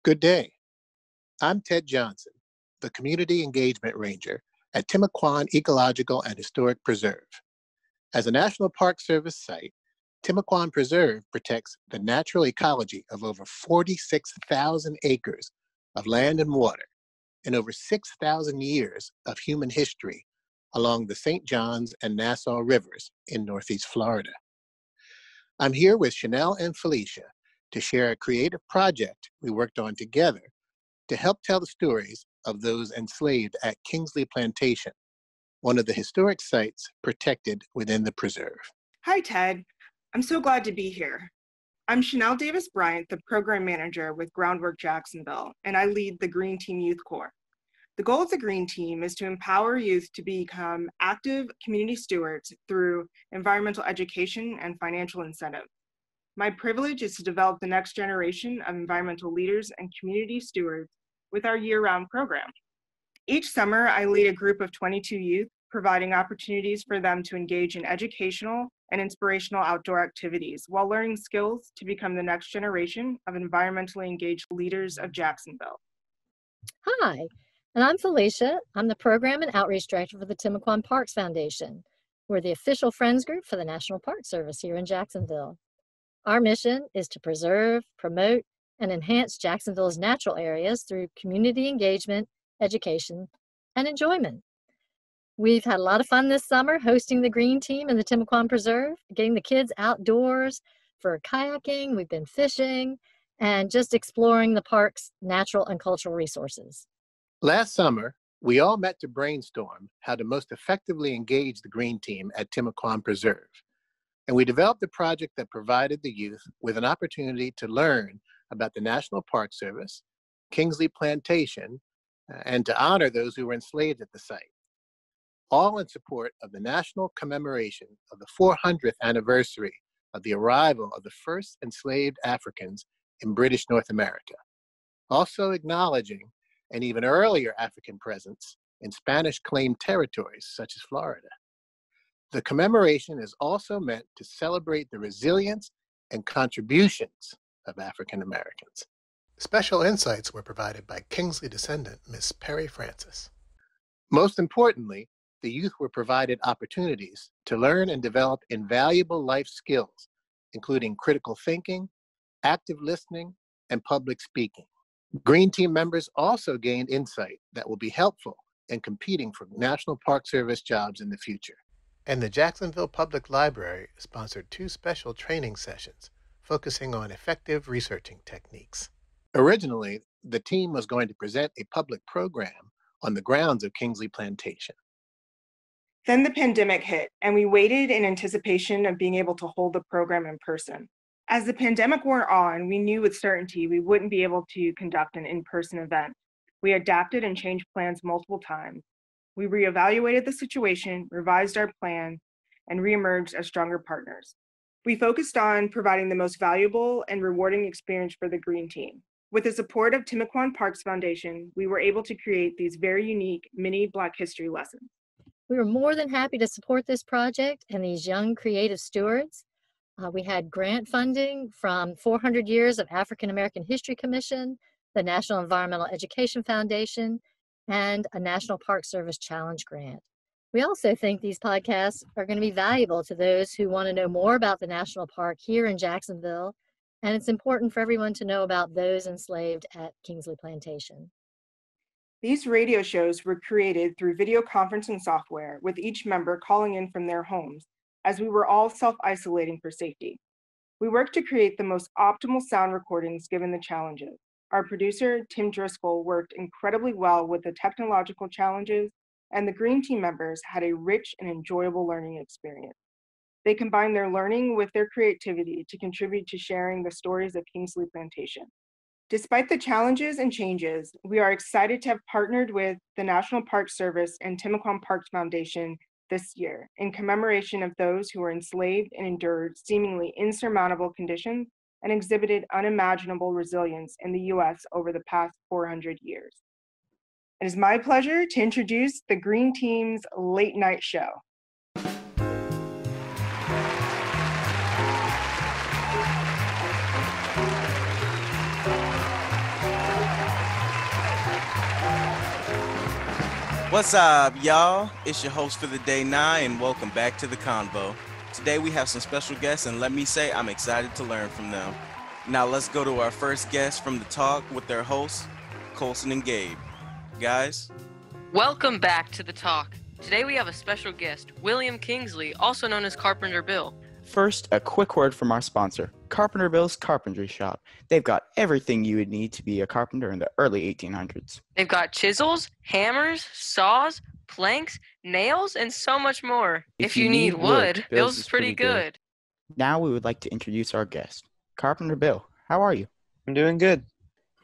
Good day. I'm Ted Johnson, the Community Engagement Ranger at Timucuan Ecological and Historic Preserve. As a National Park Service site, Timucuan Preserve protects the natural ecology of over 46,000 acres of land and water and over 6,000 years of human history along the St. Johns and Nassau Rivers in Northeast Florida. I'm here with Chanel and Felicia to share a creative project we worked on together to help tell the stories of those enslaved at Kingsley Plantation, one of the historic sites protected within the preserve. Hi, Ted. I'm so glad to be here. I'm Chanel Davis Bryant, the program manager with Groundwork Jacksonville, and I lead the Green Team Youth Corps. The goal of the Green Team is to empower youth to become active community stewards through environmental education and financial incentive. My privilege is to develop the next generation of environmental leaders and community stewards with our year-round program. Each summer, I lead a group of 22 youth, providing opportunities for them to engage in educational and inspirational outdoor activities while learning skills to become the next generation of environmentally engaged leaders of Jacksonville. Hi, and I'm Felicia. I'm the Program and Outreach Director for the Timucuan Parks Foundation. We're the official friends group for the National Park Service here in Jacksonville. Our mission is to preserve, promote, and enhance Jacksonville's natural areas through community engagement, education, and enjoyment. We've had a lot of fun this summer hosting the Green Team in the Timucuan Preserve, getting the kids outdoors for kayaking. We've been fishing and just exploring the park's natural and cultural resources. Last summer, we all met to brainstorm how to most effectively engage the Green Team at Timucuan Preserve. And we developed a project that provided the youth with an opportunity to learn about the National Park Service, Kingsley Plantation, and to honor those who were enslaved at the site, all in support of the national commemoration of the 400th anniversary of the arrival of the first enslaved Africans in British North America, also acknowledging an even earlier African presence in Spanish-claimed territories such as Florida. The commemoration is also meant to celebrate the resilience and contributions of African Americans. Special insights were provided by Kingsley descendant Miss Perry Francis. Most importantly, the youth were provided opportunities to learn and develop invaluable life skills, including critical thinking, active listening, and public speaking. Green Team members also gained insight that will be helpful in competing for National Park Service jobs in the future. And the Jacksonville Public Library sponsored 2 special training sessions focusing on effective researching techniques. Originally, the team was going to present a public program on the grounds of Kingsley Plantation. Then the pandemic hit, and we waited in anticipation of being able to hold the program in person. As the pandemic wore on, we knew with certainty we wouldn't be able to conduct an in-person event. We adapted and changed plans multiple times. We reevaluated the situation, revised our plan, and reemerged as stronger partners. We focused on providing the most valuable and rewarding experience for the Green Team. With the support of Timucuan Parks Foundation, we were able to create these very unique mini Black History lessons. We were more than happy to support this project and these young creative stewards. We had grant funding from 400 Years of African American History Commission, the National Environmental Education Foundation, and a National Park Service Challenge grant. We also think these podcasts are going to be valuable to those who want to know more about the national park here in Jacksonville, and it's important for everyone to know about those enslaved at Kingsley Plantation. These radio shows were created through video conferencing software, with each member calling in from their homes, as we were all self-isolating for safety. We worked to create the most optimal sound recordings given the challenges. Our producer, Tim Driscoll, worked incredibly well with the technological challenges, and the Green Team members had a rich and enjoyable learning experience. They combined their learning with their creativity to contribute to sharing the stories of Kingsley Plantation. Despite the challenges and changes, we are excited to have partnered with the National Park Service and Timucuan Parks Foundation this year in commemoration of those who were enslaved and endured seemingly insurmountable conditions and exhibited unimaginable resilience in the U.S. over the past 400 years. It is my pleasure to introduce the Green Team's late night show. What's up, y'all? It's your host for the day, Nye, and welcome back to the Convo. Today we have some special guests, and let me say I'm excited to learn from them. Now let's go to our first guest from the talk with their hosts, Colson and Gabe. Guys? Welcome back to the talk. Today we have a special guest, William Kingsley, also known as Carpenter Bill. First, a quick word from our sponsor, Carpenter Bill's Carpentry Shop. They've got everything you would need to be a carpenter in the early 1800s. They've got chisels, hammers, saws, planks, nails, and so much more. If you need wood, Bill's is pretty good. Now we would like to introduce our guest, Carpenter Bill. How are you? I'm doing good.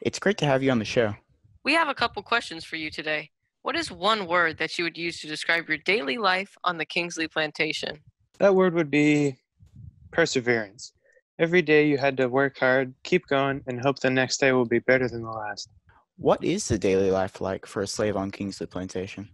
It's great to have you on the show. We have a couple questions for you today. What is one word that you would use to describe your daily life on the Kingsley plantation? That word would be perseverance. Every day you had to work hard, keep going, and hope the next day will be better than the last. What is the daily life like for a slave on Kingsley Plantation?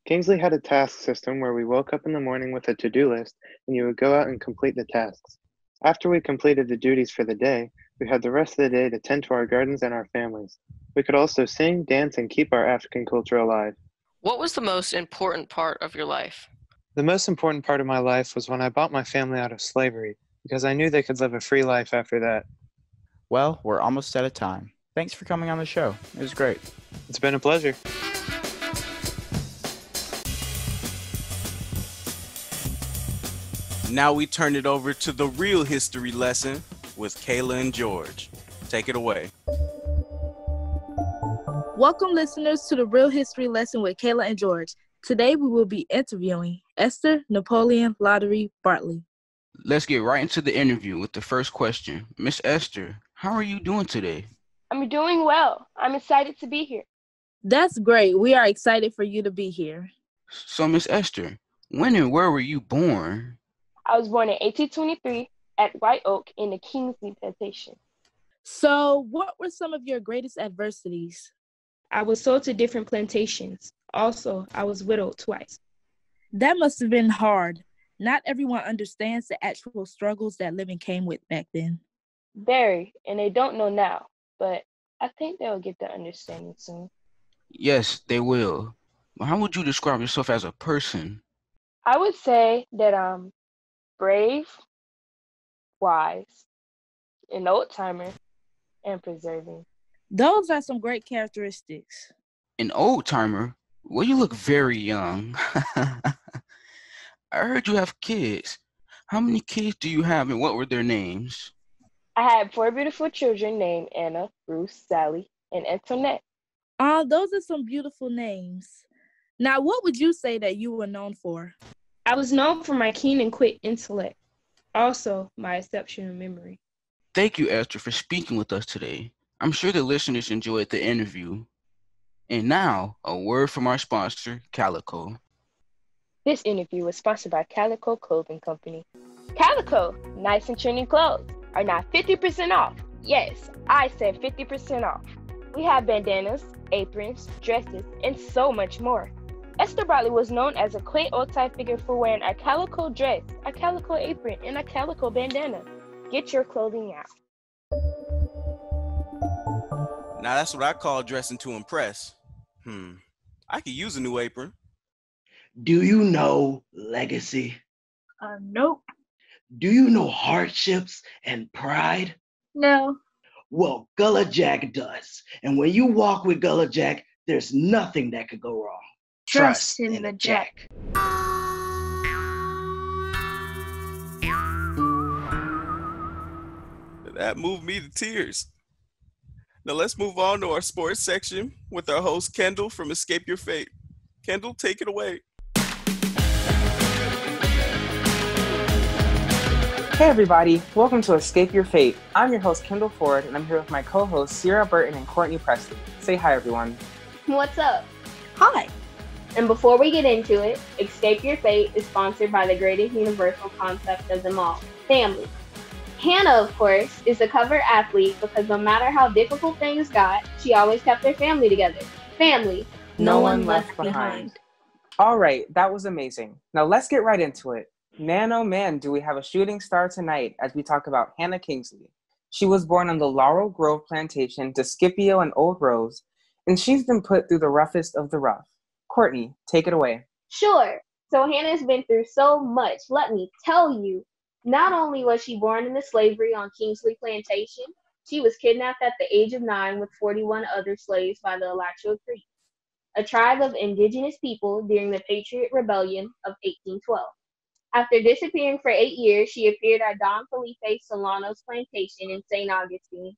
Kingsley had a task system where we woke up in the morning with a to-do list, and you would go out and complete the tasks. After we completed the duties for the day, we had the rest of the day to tend to our gardens and our families. We could also sing, dance, and keep our African culture alive. What was the most important part of your life? The most important part of my life was when I bought my family out of slavery, because I knew they could live a free life after that. Well, we're almost out of time. Thanks for coming on the show. It was great. It's been a pleasure. Now we turn it over to the real history lesson with Kayla and George. Take it away. Welcome, listeners, to the Real History Lesson with Kayla and George. Today we will be interviewing Esther Napoleon Lottery Bartley. Let's get right into the interview with the first question. Miss Esther, how are you doing today? I'm doing well. I'm excited to be here. That's great. We are excited for you to be here. So, Miss Esther, when and where were you born? I was born in 1823 at White Oak in the Kingsley Plantation. So, what were some of your greatest adversities? I was sold to different plantations. Also, I was widowed twice. That must have been hard. Not everyone understands the actual struggles that living came with back then. Very, and they don't know now, but I think they'll get the understanding soon. Yes, they will. But how would you describe yourself as a person? I would say that I'm brave, wise, an old-timer, and preserving. Those are some great characteristics. An old-timer? Well, you look very young. I heard you have kids. How many kids do you have and what were their names? I had 4 beautiful children named Anna, Bruce, Sally, and Antoinette. Those are some beautiful names. Now, what would you say that you were known for? I was known for my keen and quick intellect, also my exceptional memory. Thank you, Esther, for speaking with us today. I'm sure the listeners enjoyed the interview. And now, a word from our sponsor, Calico. This interview was sponsored by Calico Clothing Company. Calico, nice and trendy clothes, are now 50% off. Yes, I said 50% off. We have bandanas, aprons, dresses, and so much more. Esther Bartley was known as a quaint old-time figure for wearing a calico dress, a calico apron, and a calico bandana. Get your clothing out. Now that's what I call dressing to impress. I could use a new apron. Do you know legacy? Nope. Do you know hardships and pride? No. Well, Gullah Jack does. And when you walk with Gullah Jack, there's nothing that could go wrong. Trust in the Jack. That moved me to tears. Now let's move on to our sports section with our host, Kendall from Escape Your Fate. Kendall, take it away. Hey everybody, welcome to Escape Your Fate. I'm your host, Kendall Ford, and I'm here with my co-hosts, Sierra Burton and Courtney Presley. Say hi, everyone. What's up? Hi. And before we get into it, Escape Your Fate is sponsored by the greatest universal concept of them all, family. Hannah, of course, is a cover athlete because no matter how difficult things got, she always kept her family together. Family. No one left behind. All right, that was amazing. Now let's get right into it. Man, oh man, do we have a shooting star tonight as we talk about Hannah Kingsley. She was born on the Laurel Grove plantation to Scipio and Old Rose, and she's been put through the roughest of the rough. Courtney, take it away. Sure. So Hannah's been through so much. Let me tell you. Not only was she born into slavery on Kingsley Plantation, she was kidnapped at the age of 9 with 41 other slaves by the Alachua Creek, a tribe of indigenous people during the Patriot Rebellion of 1812. After disappearing for 8 years, she appeared at Don Felipe Solano's plantation in St. Augustine.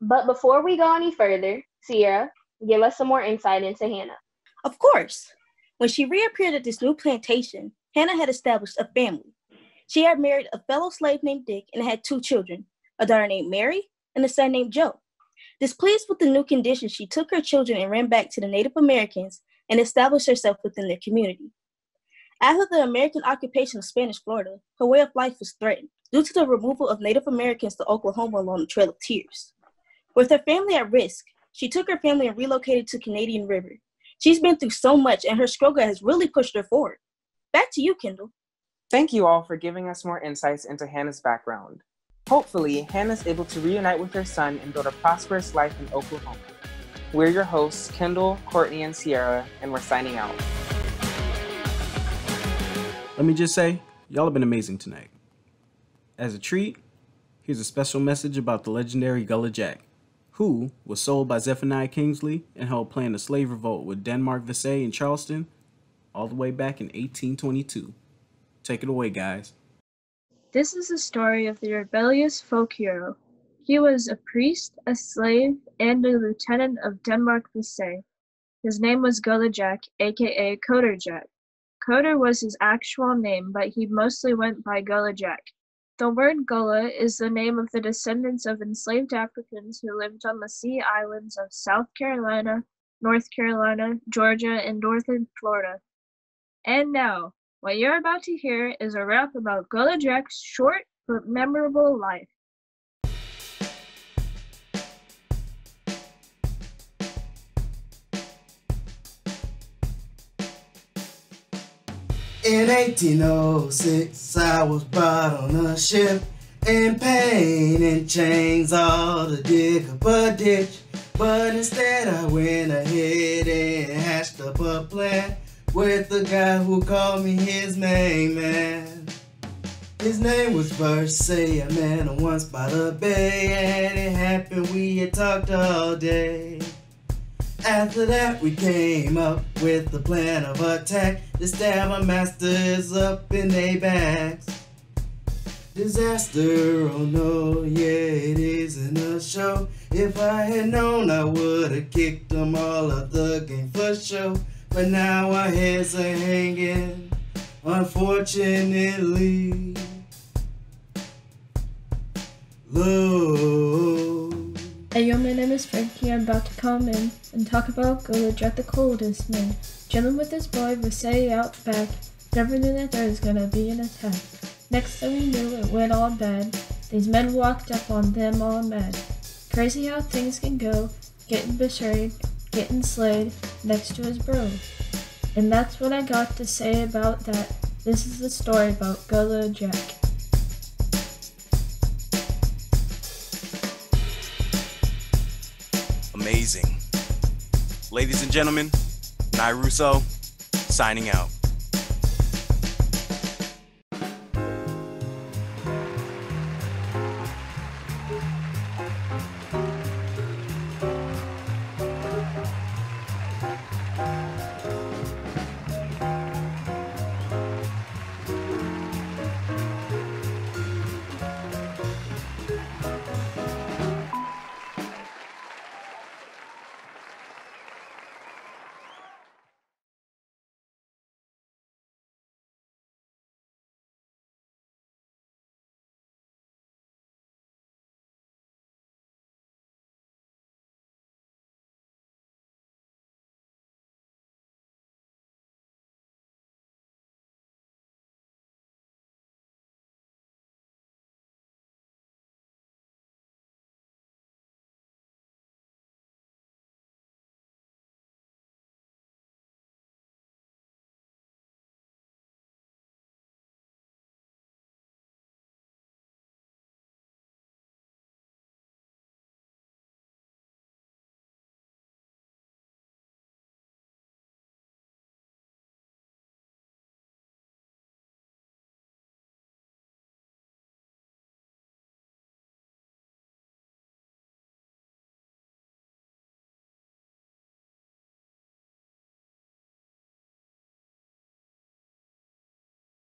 But before we go any further, Sierra, give us some more insight into Hannah. Of course. When she reappeared at this new plantation, Hannah had established a family. She had married a fellow slave named Dick and had 2 children, a daughter named Mary and a son named Joe. Displeased with the new conditions, she took her children and ran back to the Native Americans and established herself within their community. After the American occupation of Spanish Florida, her way of life was threatened due to the removal of Native Americans to Oklahoma along the Trail of Tears. With her family at risk, she took her family and relocated to Canadian River. She's been through so much, and her struggle has really pushed her forward. Back to you, Kendall. Thank you all for giving us more insights into Hannah's background. Hopefully, Hannah's able to reunite with her son and build a prosperous life in Oklahoma. We're your hosts, Kendall, Courtney, and Sierra, and we're signing out. Let me just say, y'all have been amazing tonight. As a treat, here's a special message about the legendary Gullah Jack, who was sold by Zephaniah Kingsley and helped plan a slave revolt with Denmark Vesey in Charleston all the way back in 1822. Take it away, guys. This is the story of the rebellious folk hero. He was a priest, a slave, and a lieutenant of Denmark Vesey. His name was Gullah Jack, aka Coder Jack. Coder was his actual name, but he mostly went by Gullah Jack. The word Gullah is the name of the descendants of enslaved Africans who lived on the sea islands of South Carolina, North Carolina, Georgia, and northern Florida. And now, what you're about to hear is a rap about Gullah Jack's short but memorable life. In 1806, I was brought on a ship in pain and chains, all to dig up a ditch. But instead I went ahead and hatched up a plan with the guy who called me his main man. His name was Versailles, a man on Once by the Bay, and it happened we had talked all day. After that we came up with the plan of attack to stab our masters up in their backs. Disaster, oh no, yeah, it isn't a show. If I had known, I would've kicked them all out the game for sure. But now our heads are hanging, unfortunately, low. Hey yo, my name is Frankie. I'm about to come in and talk about Gullah Jack, the coldest man. Chilling with his boy Vesey out back. Never knew that there was gonna be an attack. Next thing we knew, it went all bad. These men walked up on them all mad. Crazy how things can go. Getting betrayed, getting slayed next to his bro. And that's what I got to say about that. This is the story about Gullah Jack. Amazing. Ladies and gentlemen, Nye Russo, signing out.